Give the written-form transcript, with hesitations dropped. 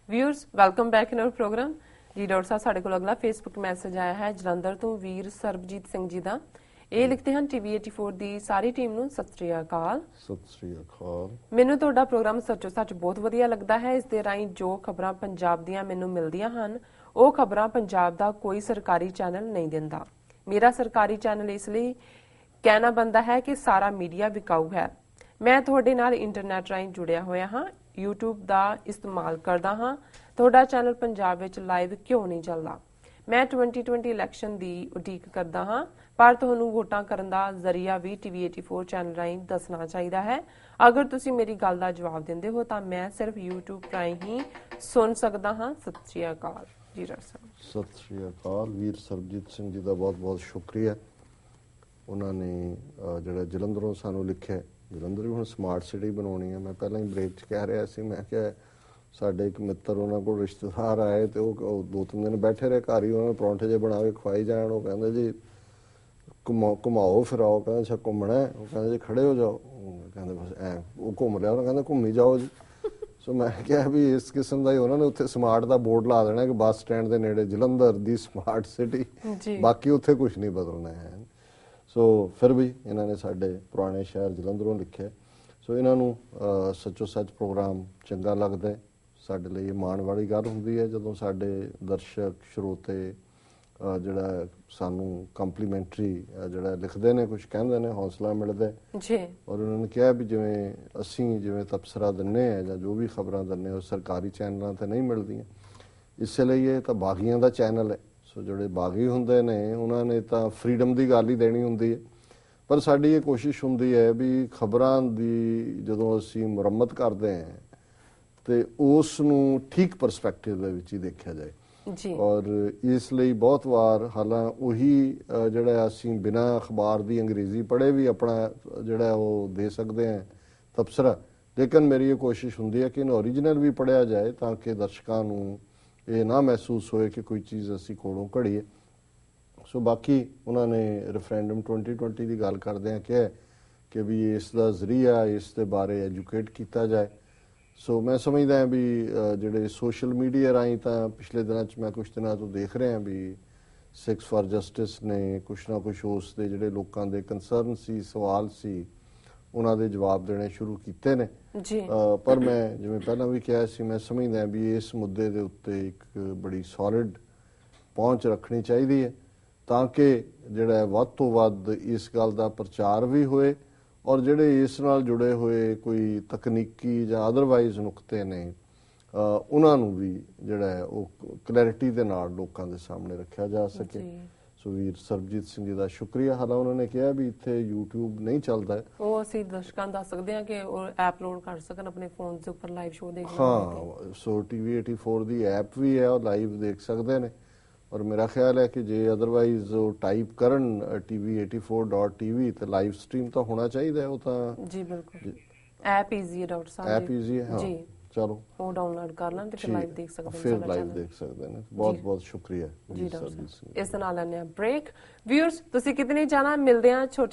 Viewers welcome back in our program जी। Doctor साहब साढ़े को अगला फेसबुक मैसेज आया है जलंधर तो वीर सरबजीत सिंह जी का। ਇਹ ਲਿਖਦੇ ਹਨ ਟੀਵੀ 84 ਦੀ ਸਾਰੀ ਟੀਮ ਨੂੰ ਸਤਿ ਸ੍ਰੀ ਅਕਾਲ। ਸਤਿ ਸ੍ਰੀ ਅਕਾਲ। ਮੈਨੂੰ ਤੁਹਾਡਾ ਪ੍ਰੋਗਰਾਮ ਸੱਚੋ ਸੱਚ ਬਹੁਤ ਵਧੀਆ ਲੱਗਦਾ ਹੈ। ਇਸ ਦੇ ਰਾਹੀਂ ਜੋ ਖਬਰਾਂ ਪੰਜਾਬ ਦੀਆਂ ਮੈਨੂੰ ਮਿਲਦੀਆਂ ਹਨ ਉਹ ਖਬਰਾਂ ਪੰਜਾਬ ਦਾ ਕੋਈ ਸਰਕਾਰੀ ਚੈਨਲ ਨਹੀਂ ਦਿੰਦਾ। ਮੇਰਾ ਸਰਕਾਰੀ ਚੈਨਲ ਇਸ ਲਈ ਕਹਿਣਾ ਬਣਦਾ ਹੈ ਕਿ ਸਾਰਾ ਮੀਡੀਆ ਵਿਕਾਊ ਹੈ। ਮੈਂ ਤੁਹਾਡੇ ਨਾਲ ਇੰਟਰਨੈਟ ਰਾਹੀਂ ਜੁੜਿਆ ਹੋਇਆ ਹਾਂ, YouTube ਦਾ ਇਸਤੇਮਾਲ ਕਰਦਾ ਹਾਂ। ਤੁਹਾਡਾ ਚੈਨਲ ਪੰਜਾਬ ਵਿੱਚ ਲਾਈਵ ਕਿਉਂ ਨਹੀਂ ਚੱਲਦਾ? ਮੈਂ 2020 ਇਲੈਕਸ਼ਨ ਦੀ ਉਡੀਕ ਕਰਦਾ ਹਾਂ, ਪਰ ਤੁਹਾਨੂੰ ਵੋਟਾਂ ਕਰਨ ਦਾ ਜ਼ਰੀਆ ਵੀ ਟੀਵੀ 84 ਚੈਨਲ ਰਾਹੀਂ ਦੱਸਣਾ ਚਾਹੀਦਾ ਹੈ। ਅਗਰ ਤੁਸੀਂ ਮੇਰੀ ਗੱਲ ਦਾ ਜਵਾਬ ਦਿੰਦੇ ਹੋ ਤਾਂ ਮੈਂ ਸਿਰਫ YouTube ਰਾਹੀਂ ਹੀ ਸੁਣ ਸਕਦਾ ਹਾਂ। ਸਤਿ ਸ਼੍ਰੀ ਅਕਾਲ ਜੀ ਡਾਕਟਰ ਸਾਹਿਬ। ਸਤਿ ਸ਼੍ਰੀ ਅਕਾਲ। ਵੀਰ ਸਰਬਜੀਤ ਸਿੰਘ ਜੀ ਦਾ ਬਹੁਤ ਬਹੁਤ ਸ਼ੁਕਰੀਆ। ਉਹਨਾਂ ਨੇ ਜਿਹੜਾ ਜਲੰਧਰੋਂ ਸਾਨੂੰ ਲਿਖਿਆ, ਜਲੰਧਰ ਵੀ ਹੁਣ ਸਮਾਰਟ ਸਿਟੀ ਬਣਾਉਣੀ ਹੈ। ਮੈਂ ਪਹਿਲਾਂ ਹੀ ਬ੍ਰੇਕ 'ਚ ਕਹਿ ਰਿਹਾ ਸੀ, ਮੈਂ ਕਿਹਾ ਸਾਡੇ ਇੱਕ ਮਿੱਤਰ ਉਹਨਾਂ ਕੋਲ ਰਿਸ਼ਤੇਦਾਰ ਆਏ ਤੇ ਉਹ 2-3 ਦਿਨ ਬੈਠੇ ਰਹੇ ਘਰ ਹੀ, ਉਹਨਾਂ ਨੂੰ ਪਰੌਂਠੇ ਜਿਹੇ ਬਣਾ ਕੇ ਖਵਾਈ ਜਾਣ। ਉਹ ਕਹਿੰਦੇ ਜੀ ਘੁਮਾਓ ਫਿਰਾਓ, ਕਹਿੰਦੇ ਅੱਛਾ ਘੁੰਮਣਾ, ਉਹ ਕਹਿੰਦੇ ਜੀ ਖੜੇ ਹੋ ਜਾਓ, ਕਹਿੰਦੇ ਬਸ ਐ ਉਹ ਘੁੰਮ ਲਿਆ, ਉਹਨਾਂ ਕਹਿੰਦੇ ਘੁੰਮੀ ਜਾਓ ਜੀ। ਸੋ ਮੈਂ ਕਿਹਾ ਵੀ ਇਸ ਕਿਸਮ ਦਾ ਹੀ ਉਹਨਾਂ ਨੇ ਉੱਥੇ ਸਮਾਰਟ ਦਾ ਬੋਰਡ ਲਾ ਦੇਣਾ ਕਿ ਬੱਸ ਸਟੈਂਡ ਦੇ ਨੇੜੇ ਜਲੰਧਰ ਦੀ ਸਮਾਰਟ ਸਿਟੀ, ਬਾਕੀ ਉੱਥੇ ਕੁਝ ਨਹੀਂ ਬਦਲਣਾ ਹੈ। ਸੋ ਫਿਰ ਵੀ ਇਹਨਾਂ ਨੇ ਸਾਡੇ ਪੁਰਾਣੇ ਸ਼ਹਿਰ ਜਲੰਧਰੋਂ ਲਿਖਿਆ। ਸੋ ਇਹਨਾਂ ਨੂੰ ਸੱਚੋ ਸੱਚ ਪ੍ਰੋਗਰਾਮ ਚੰਗਾ ਲੱਗਦਾ। ਸਾਡੇ ਲਈ ਇਹ ਮਾਣ ਵਾਲੀ ਗੱਲ ਹੁੰਦੀ ਹੈ ਜਦੋਂ ਸਾਡੇ ਦਰਸ਼ਕ ਸਰੋਤੇ ਜਿਹੜਾ ਸਾਨੂੰ ਕੰਪਲੀਮੈਂਟਰੀ ਜਿਹੜਾ ਲਿਖਦੇ ਨੇ, ਕੁਝ ਕਹਿੰਦੇ ਨੇ, ਹੌਸਲਾ ਮਿਲਦਾ ਜੀ। ਔਰ ਉਹਨਾਂ ਨੇ ਕਿਹਾ ਵੀ ਜਿਵੇਂ ਤਬਸਰਾ ਦਿੰਦੇ ਆ ਜਾਂ ਜੋ ਵੀ ਖਬਰਾਂ ਦਿੰਦੇ ਉਹ ਸਰਕਾਰੀ ਚੈਨਲਾਂ ਤੇ ਨਹੀਂ ਮਿਲਦੀਆਂ, ਇਸ ਲਈ ਇਹ ਤਾਂ ਬਾਗੀਆਂ ਦਾ ਚੈਨਲ ਹੈ। ਸੋ ਜਿਹੜੇ ਬਾਗੀ ਹੁੰਦੇ ਨੇ ਉਹਨਾਂ ਨੇ ਤਾਂ ਫਰੀਡਮ ਦੀ ਗੱਲ ਹੀ ਦੇਣੀ ਹੁੰਦੀ ਹੈ। ਪਰ ਸਾਡੀ ਇਹ ਕੋਸ਼ਿਸ਼ ਹੁੰਦੀ ਹੈ ਵੀ ਖਬਰਾਂ ਦੀ ਜਦੋਂ ਅਸੀਂ ਮੁਰੰਮਤ ਕਰਦੇ ਹਾਂ ਤੇ ਉਸ ਨੂੰ ਠੀਕ ਪਰਸਪੈਕਟਿਵ ਦੇ ਵਿੱਚ ਹੀ ਦੇਖਿਆ ਜਾਏ ਜੀ। ਔਰ ਇਸ ਲਈ ਬਹੁਤ ਵਾਰ ਹਾਲਾਂ ਉਹੀ ਜਿਹੜਾ ਅਸੀਂ ਬਿਨਾਂ ਅਖਬਾਰ ਦੀ ਅੰਗਰੇਜ਼ੀ ਪੜ੍ਹੇ ਵੀ ਆਪਣਾ ਜਿਹੜਾ ਉਹ ਦੇ ਸਕਦੇ ਹਾਂ ਤਬਸਰਾ, ਲੇਕਿਨ ਮੇਰੀ ਇਹ ਕੋਸ਼ਿਸ਼ ਹੁੰਦੀ ਹੈ ਕਿ ਇਹਨੂੰ ਓਰੀਜਨਲ ਵੀ ਪੜ੍ਹਿਆ ਜਾਏ ਤਾਂ ਕਿ ਦਰਸ਼ਕਾਂ ਨੂੰ ਇਹ ਨਾ ਮਹਿਸੂਸ ਹੋਏ ਕਿ ਕੋਈ ਚੀਜ਼ ਅਸੀਂ ਕੋਲੋਂ ਘੜੀਏ। ਸੋ ਬਾਕੀ ਉਹਨਾਂ ਨੇ ਰੈਫਰੈਂਡਮ 2020 ਦੀ ਗੱਲ ਕਰਦਿਆਂ ਕਿਹਾ ਕਿ ਵੀ ਇਸ ਦਾ ਜ਼ਰੀਆ ਇਸ ਦੇ ਬਾਰੇ ਐਜੂਕੇਟ ਕੀਤਾ ਜਾਏ। ਸੋ ਮੈਂ ਸਮਝਦਾ ਹਾਂ ਵੀ ਜਿਹੜੇ ਸੋਸ਼ਲ ਮੀਡੀਆ ਰਾਹੀਂ ਤਾਂ ਪਿਛਲੇ ਦਿਨਾਂ 'ਚ ਮੈਂ ਕੁਝ ਦਿਨਾਂ ਤੋਂ ਦੇਖ ਰਿਹਾ ਵੀ ਸਿੱਖਸ ਫਾਰ ਜਸਟਿਸ ਨੇ ਕੁਛ ਨਾ ਕੁਛ ਉਸ ਦੇ ਜਿਹੜੇ ਲੋਕਾਂ ਦੇ ਕੰਸਰਨ ਸੀ, ਸਵਾਲ ਸੀ, ਉਹਨਾਂ ਦੇ ਜਵਾਬ ਦੇਣੇ ਸ਼ੁਰੂ ਕੀਤੇ ਨੇ ਜੀ। ਪਰ ਮੈਂ ਜਿਵੇਂ ਪਹਿਲਾਂ ਵੀ ਕਿਹਾ ਸੀ, ਮੈਂ ਸਮਝਦਾ ਵੀ ਇਸ ਮੁੱਦੇ ਦੇ ਉੱਤੇ ਇੱਕ ਬੜੀ ਸੋਲਿਡ ਪਹੁੰਚ ਰੱਖਣੀ ਚਾਹੀਦੀ ਹੈ ਤਾਂ ਕਿ ਜਿਹੜਾ ਵੱਧ ਤੋਂ ਵੱਧ ਇਸ ਗੱਲ ਦਾ ਪ੍ਰਚਾਰ ਵੀ ਹੋਏ ਔਰ ਜਿਹੜੇ ਇਸ ਨਾਲ ਜੁੜੇ ਹੋਏ ਕੋਈ ਤਕਨੀਕੀ ਜਾਂ ਅਦਰਵਾਈਜ਼ ਨੁਕਤੇ ਨੇ ਉਹਨਾਂ ਨੂੰ ਵੀ ਜਿਹੜਾ ਹੈ ਉਹ ਕਲੈਰਿਟੀ ਦੇ ਨਾਲ ਲੋਕਾਂ ਦੇ ਸਾਹਮਣੇ ਰੱਖਿਆ ਜਾ ਸਕੇ। ਸੋ ਵੀਰ ਸਰਬਜੀਤ ਸਿੰਘ ਜੀ ਦਾ ਸ਼ੁਕਰੀਆ। ਹਾਲਾਂ ਉਹਨਾਂ ਨੇ ਕਿਹਾ ਵੀ ਇੱਥੇ YouTube ਨਹੀਂ ਚੱਲਦਾ, ਉਹ ਅਸੀਂ ਦਰਸ਼ਕਾਂ ਨੂੰ ਦੱਸ ਸਕਦੇ ਹਾਂ ਕਿ ਉਹ ਐਪ ਲੋਡ ਕਰ ਸਕਣ ਆਪਣੇ ਫੋਨ ਦੇ ਉੱਪਰ ਲਾਈਵ ਸ਼ੋਅ ਦੇਖ ਸਕਣ। ਹਾਂ, ਸੋ ਟੀਵੀ 84 ਦੀ ਐਪ ਵੀ ਹੈ, ਉਹ ਲਾਈਵ ਦੇਖ ਸਕਦੇ ਨੇ। ਔਰ ਮੇਰਾ ਖਿਆਲ ਹੈ ਕਿ ਜੇ ਅਦਰਵਾਈਜ਼ ਉਹ ਟਾਈਪ ਕਰਨ tv84.tv ਤੇ ਲਾਈਵ ਸਟ੍ਰੀਮ ਤਾਂ ਹੋਣਾ ਚਾਹੀਦਾ। ਉਹ ਤਾਂ ਜੀ ਬਿਲਕੁਲ ਐਪ ਈਜ਼ੀ ਹੈ ਡਾਕਟਰ ਸਾਹਿਬ, ਐਪ ਈਜ਼ੀ ਹੈ ਜੀ। ਚਲੋ ਉਹ ਡਾਊਨਲੋਡ ਕਰ ਲੈਣ ਤੇ ਫਿਰ ਲਾਈਵ ਦੇਖ ਸਕਦੇ ਨੇ, ਫਿਰ ਲਾਈਵ ਦੇਖ ਸਕਦੇ ਨੇ। ਬਹੁਤ ਬਹੁਤ ਸ਼ੁਕਰੀਆ ਜੀ ਡਾਕਟਰ ਸਾਹਿਬ। ਇਸ ਨਾਲ ਲੈਣੇ ਆ ਬ੍ਰੇਕ। ਵਿਊਅਰਸ ਤੁਸੀਂ ਕਿਤੇ ਨਹੀਂ ਜਾਣਾ, ਮਿਲਦੇ ਆ ਛੋਟੇ